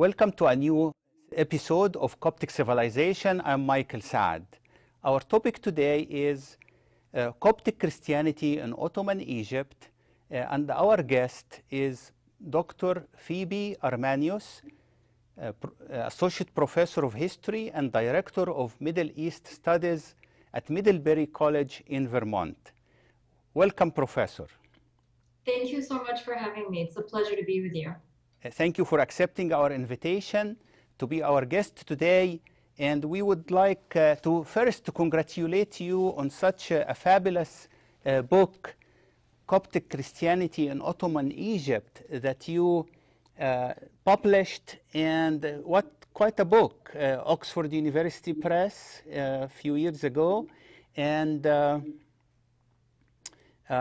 Welcome to a new episode of Coptic Civilization. I'm Michael Saad. Our topic today is Coptic Christianity in Ottoman Egypt, and our guest is Dr. Febe Armanios, Associate Professor of History and Director of Middle East Studies at Middlebury College in Vermont. Welcome, Professor. Thank you so much for having me. It's a pleasure to be with you. Thank you for accepting our invitation to be our guest today. And we would like to first congratulate you on such a fabulous book, Coptic Christianity in Ottoman Egypt, that you published, and quite a book, Oxford University Press a few years ago. And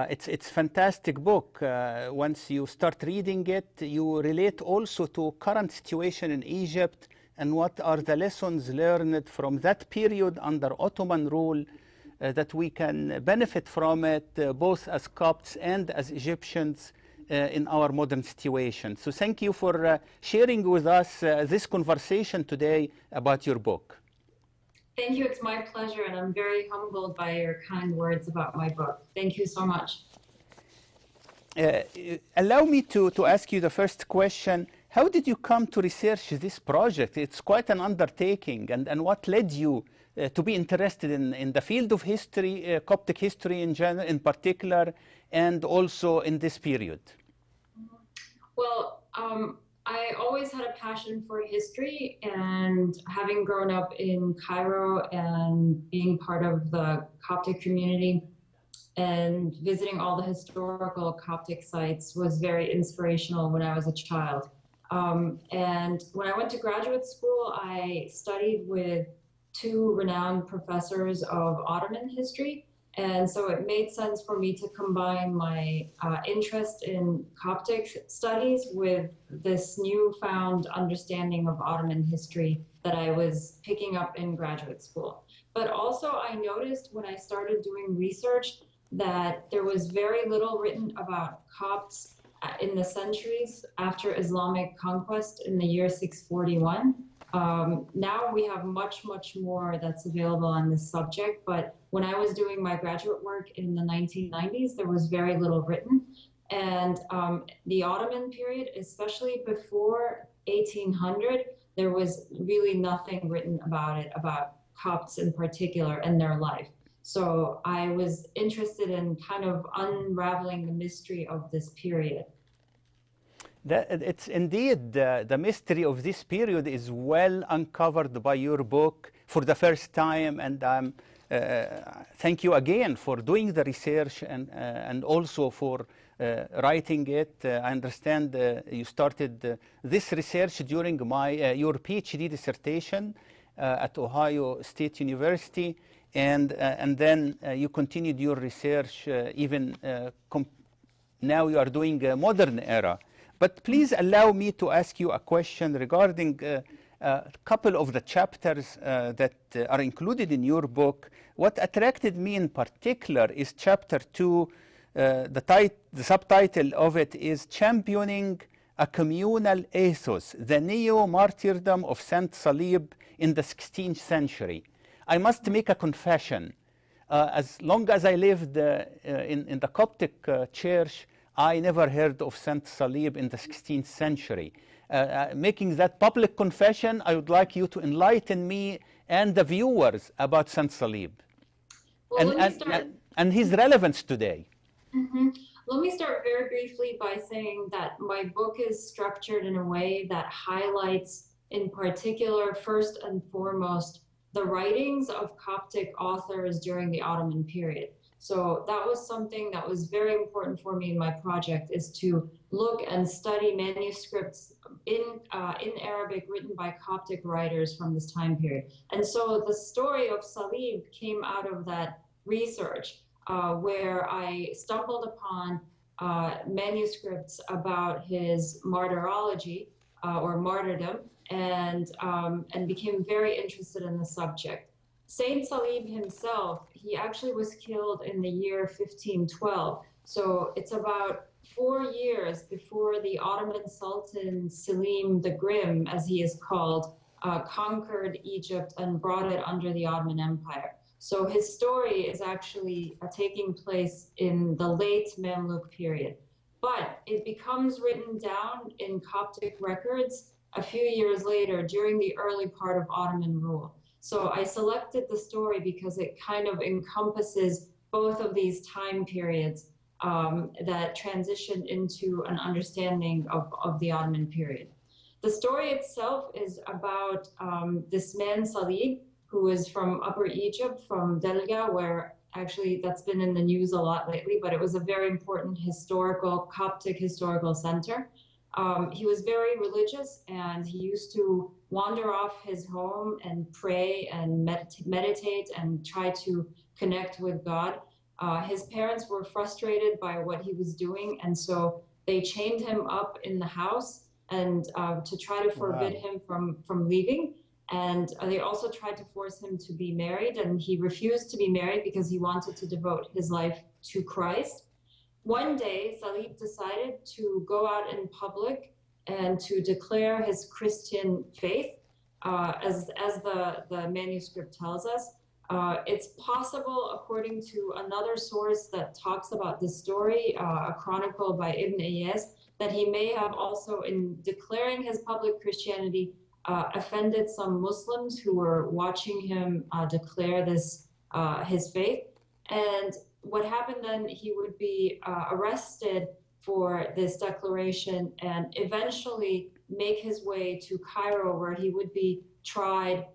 it's fantastic book. Once you start reading it, you relate also to current situation in Egypt and what are the lessons learned from that period under Ottoman rule that we can benefit from it, both as Copts and as Egyptians in our modern situation. So thank you for sharing with us this conversation today about your book. Thank you. It's my pleasure, and I'm very humbled by your kind words about my book. Thank you so much. Allow me to ask you the first question. How did you come to research this project? It's quite an undertaking, and what led you to be interested in the field of history, Coptic history in particular, and also in this period? Well, I always had a passion for history, and having grown up in Cairo and being part of the Coptic community and visiting all the historical Coptic sites was very inspirational when I was a child. And when I went to graduate school, I studied with two renowned professors of Ottoman history. And so it made sense for me to combine my interest in Coptic studies with this newfound understanding of Ottoman history that I was picking up in graduate school. But also I noticed when I started doing research that there was very little written about Copts in the centuries after Islamic conquest in the year 641. Now we have much more that's available on this subject, but when I was doing my graduate work in the 1990s, there was very little written. And the Ottoman period, especially before 1800, there was really nothing written about it, about Copts in particular and their life. So I was interested in kind of unraveling the mystery of this period. It's indeed, the mystery of this period is well uncovered by your book for the first time, and thank you again for doing the research and also for writing it. I understand you started this research during your PhD dissertation at Ohio State University, and then you continued your research even now you are doing a modern era. But please allow me to ask you a question regarding a couple of the chapters that are included in your book. What attracted me in particular is chapter 2. The subtitle of it is Championing a Communal Ethos, the Neo-Martyrdom of St Salib in the 16th Century. I must make a confession. As long as I lived in the Coptic Church, I never heard of St Salib in the 16th century. Making that public confession, I would like you to enlighten me and the viewers about St Salib well, and his relevance today. Mm-hmm. Let me start very briefly by saying that my book is structured in a way that highlights, in particular, first and foremost, the writings of Coptic authors during the Ottoman period. So that was something that was very important for me in my project, is to look and study manuscripts in Arabic written by Coptic writers from this time period. And so the story of Salib came out of that research, where I stumbled upon manuscripts about his martyrology or martyrdom, and became very interested in the subject. Saint Salib himself, he actually was killed in the year 1512. So it's about 4 years before the Ottoman Sultan Selim the Grim, as he is called, conquered Egypt and brought it under the Ottoman Empire. So his story is actually taking place in the late Mamluk period. But it becomes written down in Coptic records a few years later during the early part of Ottoman rule. So I selected the story because it kind of encompasses both of these time periods that transition into an understanding of the Ottoman period. The story itself is about this man Salib, who is from Upper Egypt, from Delga, where actually that's been in the news a lot lately, but it was a very important Coptic historical center. He was very religious, and he used to wander off his home and pray and meditate and try to connect with God. His parents were frustrated by what he was doing, and so they chained him up in the house and to try to forbid him from leaving. And they also tried to force him to be married, and he refused to be married because he wanted to devote his life to Christ. One day, Salib decided to go out in public and to declare his Christian faith, as the manuscript tells us. It's possible, according to another source that talks about this story, a chronicle by Ibn Iyas, that he may have also, in declaring his public Christianity, offended some Muslims who were watching him declare this his faith. And what happened then, he would be arrested for this declaration and eventually make his way to Cairo, where he would be tried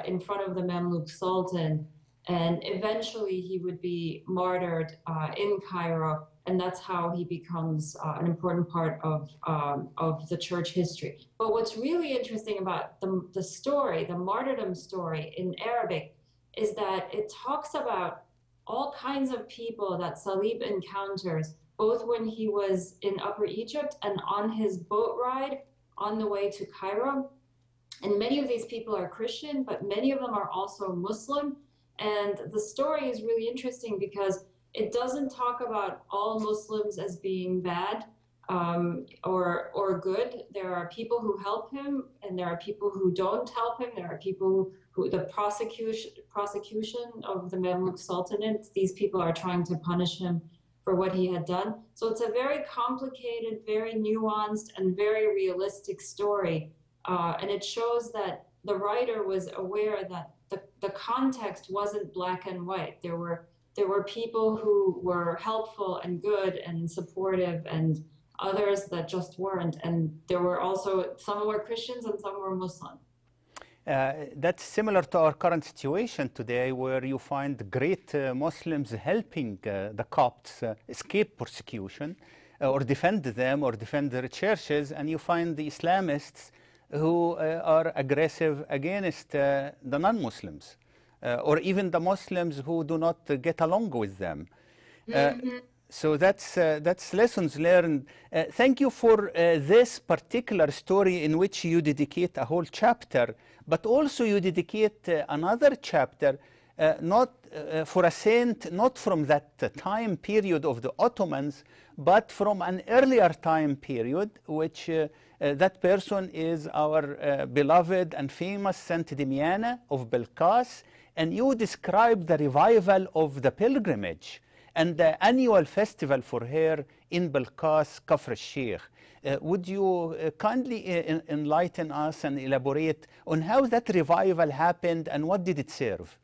in front of the Mamluk Sultan, and eventually he would be martyred in Cairo, and that's how he becomes an important part of the church history. But what's really interesting about the story, the martyrdom story in Arabic, is that it talks about all kinds of people that Salib encounters, both when he was in Upper Egypt and on his boat ride on the way to Cairo. And many of these people are Christian, but many of them are also Muslim. And the story is really interesting because it doesn't talk about all Muslims as being bad or good. There are people who help him, and there are people who don't help him. There are people who the prosecution of the Mamluk Sultanate, these people are trying to punish him for what he had done. So it's a very complicated, very nuanced, and very realistic story. And it shows that the writer was aware that the context wasn't black and white. There were people who were helpful and good and supportive, and others that just weren't. And there were also, some were Christians and some were Muslim. That's similar to our current situation today, where you find great Muslims helping the Copts escape persecution or defend them or defend their churches, and you find the Islamists who are aggressive against the non-Muslims or even the Muslims who do not get along with them. So that's lessons learned. Thank you for this particular story, in which you dedicate a whole chapter, but also you dedicate another chapter not for a saint, not from that time period of the Ottomans, but from an earlier time period, which that person is our beloved and famous St Dimyana of Belkas. And you describe the revival of the pilgrimage and the annual festival for her in Belkas, Kafr al-Sheikh. Would you kindly enlighten us and elaborate on how that revival happened and what did it serve?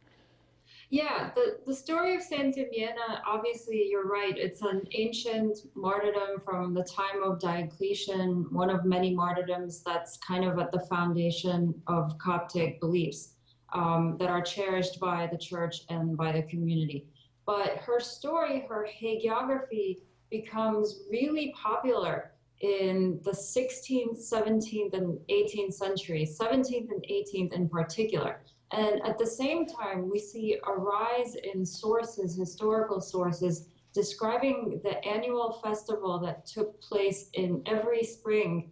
Yeah, the story of St Dimyana, obviously you're right. It's an ancient martyrdom from the time of Diocletian, one of many martyrdoms that's kind of at the foundation of Coptic beliefs that are cherished by the church and by the community. But her story, her hagiography becomes really popular in the 16th, 17th, and 18th centuries, 17th and 18th in particular. And at the same time, we see a rise in sources, historical sources, describing the annual festival that took place in every spring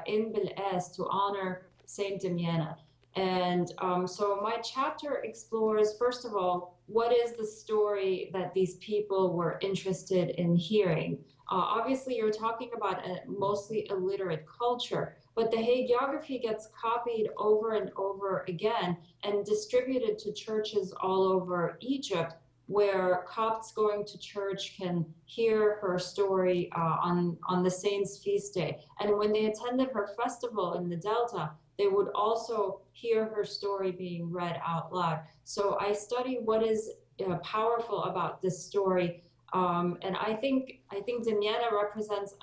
in Bil'as to honor Saint Dimyana. And so my chapter explores, first of all, what is the story that these people were interested in hearing? Obviously, you're talking about a mostly illiterate culture, but the hagiography gets copied over and over again and distributed to churches all over Egypt, where Copts going to church can hear her story on the saint's feast day. And when they attended her festival in the Delta, they would also hear her story being read out loud. So I study what is powerful about this story. And I think Dimyana represents,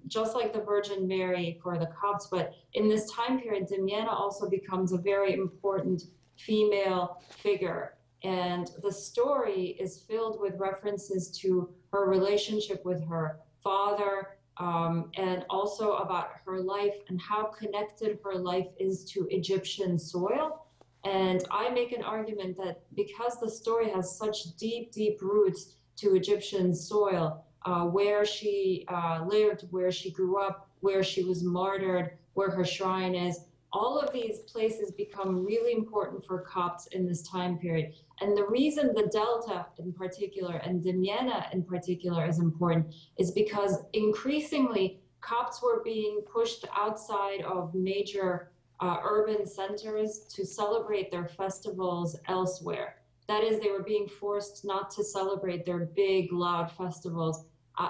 just like the Virgin Mary for the Copts, but in this time period, Dimyana also becomes a very important female figure. And the story is filled with references to her relationship with her father, and also about her life and how connected her life is to Egyptian soil. And I make an argument that because the story has such deep, deep roots to Egyptian soil, where she lived, where she grew up, where she was martyred, where her shrine is, all of these places become really important for Copts in this time period. And the reason the Delta in particular and Dimyana in particular is important is because increasingly Copts were being pushed outside of major urban centers to celebrate their festivals elsewhere. That is, they were being forced not to celebrate their big, loud festivals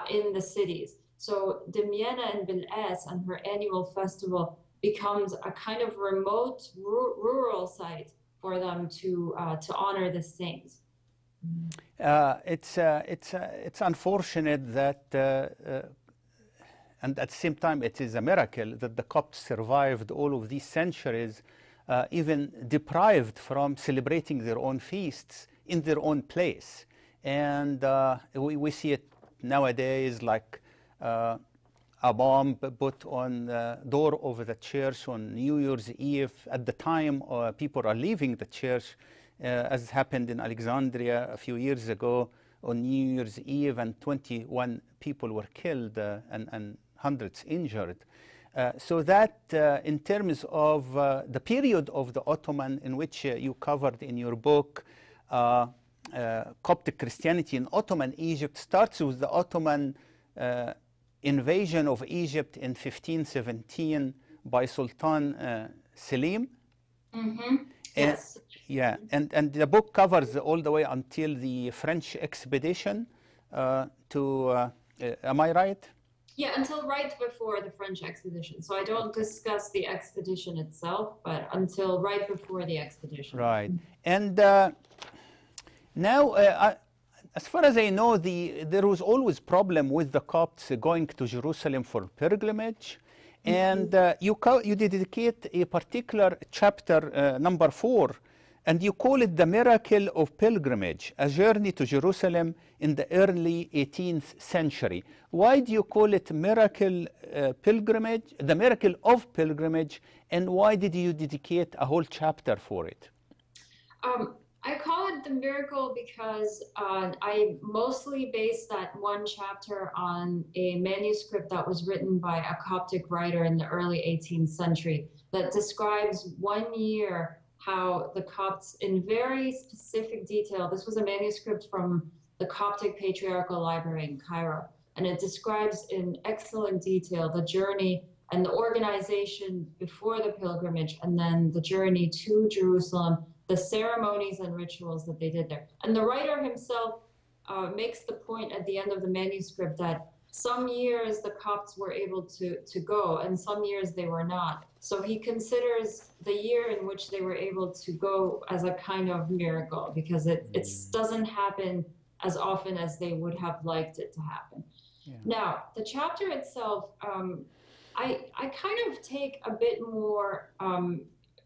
in the cities. So Dimyana in Bil'as and her annual festival becomes a kind of remote rural site for them to honor the saints. It's unfortunate that, and at the same time, it is a miracle that the Copts survived all of these centuries, even deprived from celebrating their own feasts in their own place. And we see it nowadays, like a bomb put on the door of the church on New Year's Eve. At the time people are leaving the church, as happened in Alexandria a few years ago on New Year's Eve, and 21 people were killed and hundreds injured. So that in terms of the period of the Ottoman, in which you covered in your book, Coptic Christianity in Ottoman Egypt, starts with the Ottoman invasion of Egypt in 1517 by Sultan Selim. Mm-hmm. Yes. Yeah, and the book covers all the way until the French expedition am I right? Yeah, until right before the French expedition. So I don't discuss the expedition itself, but until right before the expedition. Right. And now, as far as I know, there was always problem with the Copts going to Jerusalem for pilgrimage. And you dedicate a particular chapter, number 4, and you call it The Miracle of Pilgrimage, a journey to Jerusalem in the early 18th century. Why do you call it miracle pilgrimage, the miracle of pilgrimage, and why did you dedicate a whole chapter for it? I call it the miracle because I mostly based that one chapter on a manuscript that was written by a Coptic writer in the early 18th century that describes 1 year how the Copts, in very specific detail, this was a manuscript from the Coptic Patriarchal Library in Cairo, and it describes in excellent detail the journey and the organization before the pilgrimage, and then the journey to Jerusalem, the ceremonies and rituals that they did there. And the writer himself makes the point at the end of the manuscript that some years the Copts were able to go, and some years they were not. So he considers the year in which they were able to go as a kind of miracle, because it doesn't happen as often as they would have liked it to happen. Yeah. Now, the chapter itself, I kind of take a bit more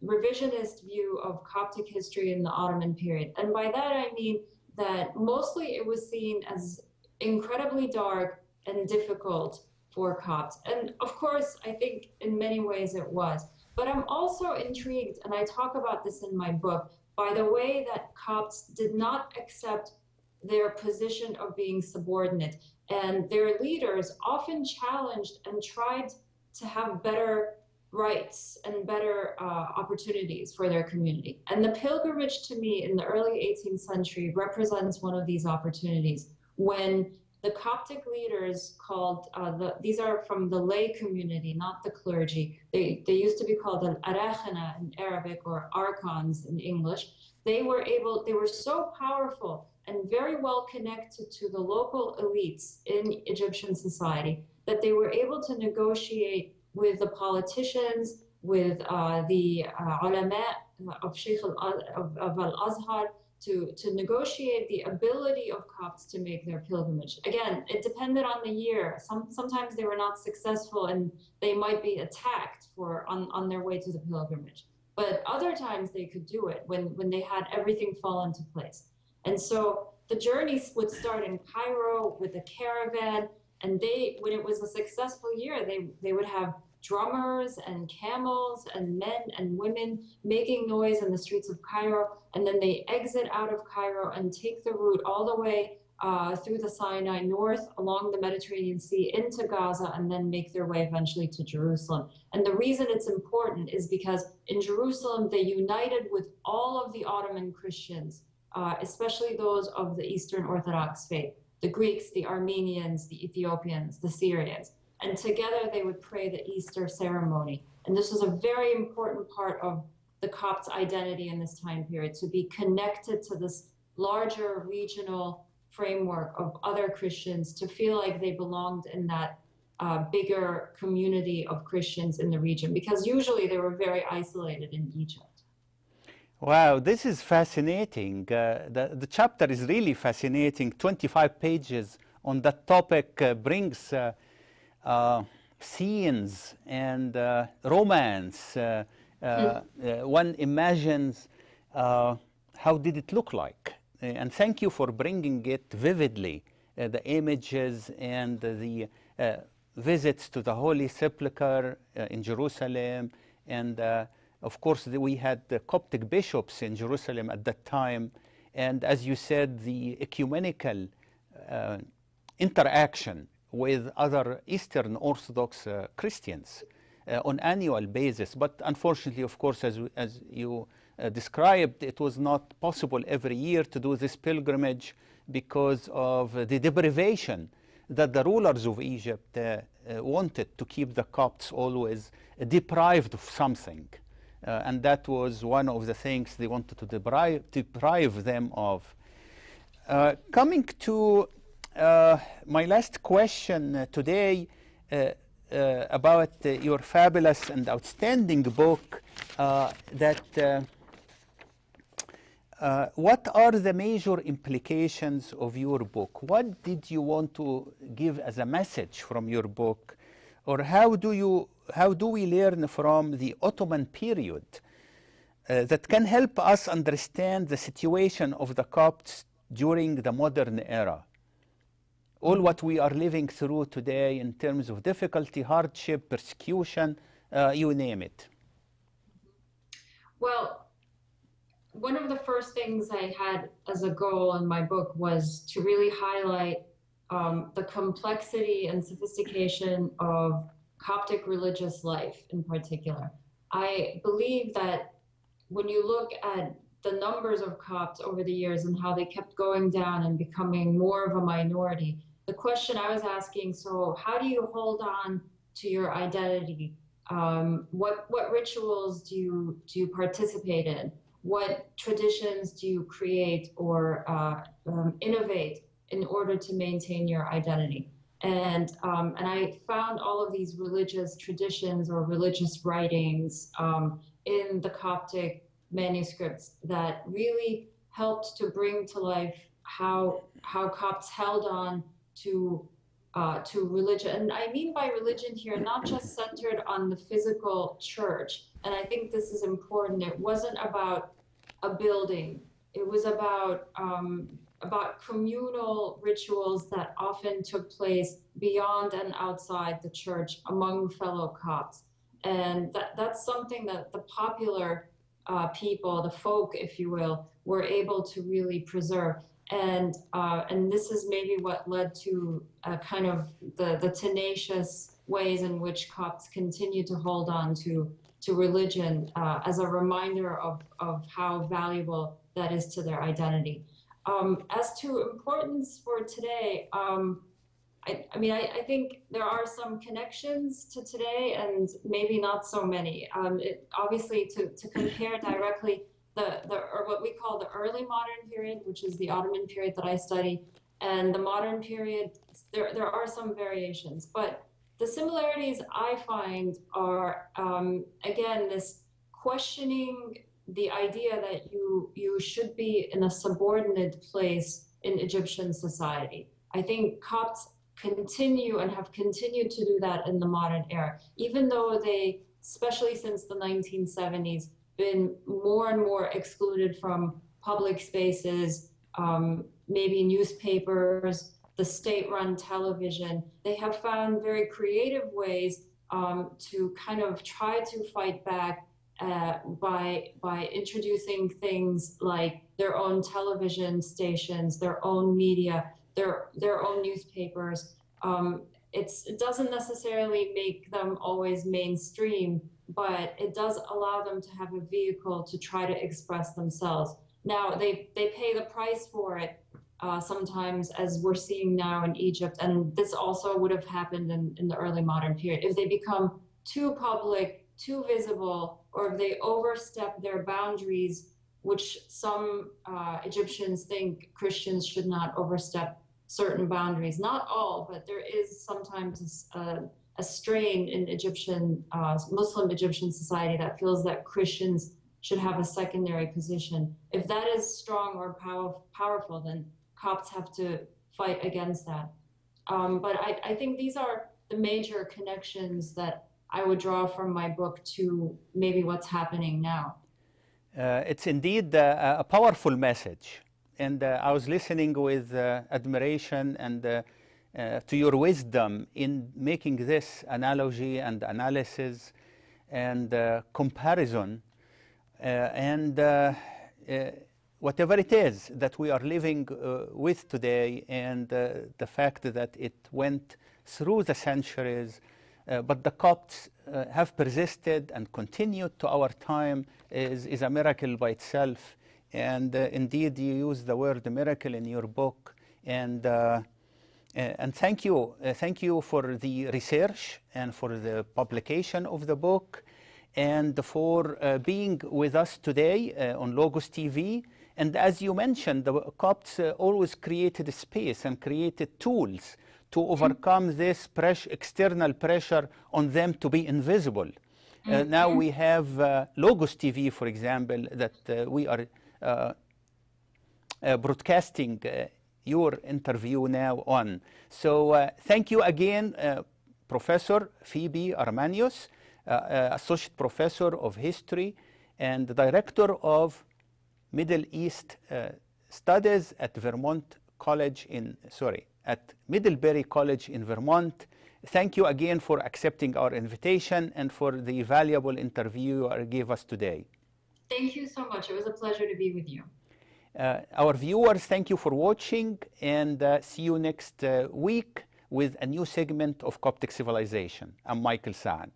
revisionist view of Coptic history in the Ottoman period. And by that I mean that mostly it was seen as incredibly dark and difficult for Copts. And of course, I think in many ways it was. But I'm also intrigued, and I talk about this in my book, by the way that Copts did not accept their position of being subordinate. And their leaders often challenged and tried to have better rights and better opportunities for their community. And the pilgrimage, to me, in the early 18th century represents one of these opportunities, when the Coptic leaders called, these are from the lay community, not the clergy. They used to be called al-arakhana in Arabic, or archons in English. They were so powerful and very well connected to the local elites in Egyptian society that they were able to negotiate with the politicians, with the ulama of Sheikh of Al-Azhar, to negotiate the ability of Copts to make their pilgrimage. Again, it depended on the year. Sometimes they were not successful and they might be attacked on their way to the pilgrimage. But other times they could do it when they had everything fall into place. And so the journey would start in Cairo with a caravan, and when it was a successful year, they would have drummers and camels and men and women making noise in the streets of Cairo, and then they exit out of Cairo and take the route all the way through the Sinai north along the Mediterranean Sea into Gaza, and then make their way eventually to Jerusalem. And the reason it's important is because in Jerusalem they united with all of the Ottoman Christians, especially those of the Eastern Orthodox faith, the Greeks, the Armenians, the Ethiopians, the Syrians. And together they would pray the Easter ceremony. And this was a very important part of the Copts' identity in this time period, to be connected to this larger regional framework of other Christians, to feel like they belonged in that bigger community of Christians in the region, because usually they were very isolated in Egypt. Wow, this is fascinating. The chapter is really fascinating. 25 pages on that topic brings scenes and romance. One imagines how did it look like. And thank you for bringing it vividly, the images and the visits to the Holy Sepulchre in Jerusalem. And of course, we had the Coptic bishops in Jerusalem at that time. And as you said, the ecumenical interaction with other Eastern Orthodox Christians on annual basis. But unfortunately, of course, as you described, it was not possible every year to do this pilgrimage because of the deprivation that the rulers of Egypt wanted to keep the Copts always deprived of something. And that was one of the things they wanted to deprive them of. Coming to my last question today about your fabulous and outstanding book, what are the major implications of your book? What did you want to give as a message from your book? Or how do we learn from the Ottoman period that can help us understand the situation of the Copts during the modern era? All what we are living through today in terms of difficulty, hardship, persecution, you name it. Well, one of the first things I had as a goal in my book was to really highlight the complexity and sophistication of Coptic religious life in particular. I believe that when you look at the numbers of Copts over the years and how they kept going down and becoming more of a minority, the question I was asking, so how do you hold on to your identity? What rituals do you participate in? What traditions do you create or innovate in order to maintain your identity? And I found all of these religious traditions or religious writings in the Coptic manuscripts that really helped to bring to life how Copts held on to religion. And I mean by religion here, not just centered on the physical church. And I think this is important. It wasn't about a building. It was about communal rituals that often took place beyond and outside the church among fellow Copts. And that's something that the popular people, the folk, if you will, were able to really preserve. And this is maybe what led to kind of the tenacious ways in which Copts continue to hold on to religion as a reminder of how valuable that is to their identity. As to importance for today, I mean, I think there are some connections to today and maybe not so many. Obviously, to compare directly or what we call the early modern period, which is the Ottoman period that I study, and the modern period, there are some variations. But the similarities I find are, again, this questioning the idea that you should be in a subordinate place in Egyptian society. I think Copts continue and have continued to do that in the modern era, even though they, especially since the 1970s, been more and more excluded from public spaces, maybe newspapers, the state-run television. They have found very creative ways to kind of try to fight back by introducing things like their own television stations, their own media, their own newspapers. It doesn't necessarily make them always mainstream, but it does allow them to have a vehicle to try to express themselves. Now, they pay the price for it sometimes, as we're seeing now in Egypt, and this also would have happened in the early modern period. If they become too public, too visible, or if they overstep their boundaries, which some Egyptians think Christians should not overstep certain boundaries. Not all, but there is sometimes a strain in Egyptian, Muslim Egyptian society that feels that Christians should have a secondary position. If that is strong or powerful, then Copts have to fight against that. But I think these are the major connections that I would draw from my book to maybe what's happening now. It's indeed a powerful message. And I was listening with admiration and to your wisdom in making this analogy and analysis and comparison. Whatever it is that we are living with today, and the fact that it went through the centuries, but the Copts have persisted and continued to our time is a miracle by itself. And indeed, you use the word miracle in your book. And thank you for the research and for the publication of the book, and for being with us today on LogosTV. And as you mentioned, the Copts always created space and created tools to overcome this external pressure on them to be invisible. Now we have LogosTV, for example, that we are broadcasting your interview now on. So thank you again, Professor Febe Armanios, Associate Professor of History and Director of Middle East Studies at at Middlebury College in Vermont. Thank you again for accepting our invitation and for the valuable interview you gave us today. Thank you so much. It was a pleasure to be with you. Our viewers, thank you for watching, and see you next week with a new segment of Coptic Civilization. I'm Michael Saad.